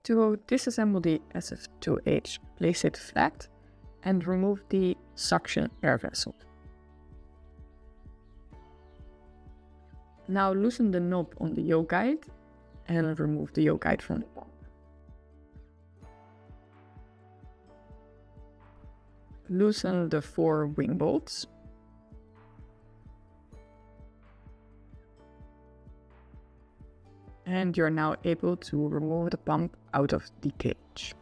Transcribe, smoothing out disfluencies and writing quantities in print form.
To disassemble the SF2H, place it flat and remove the suction air vessel. Now loosen the knob on the yoke guide and remove the yoke guide from the pump. Loosen the 4 wing bolts. And you're now able to remove the pump out of the cage.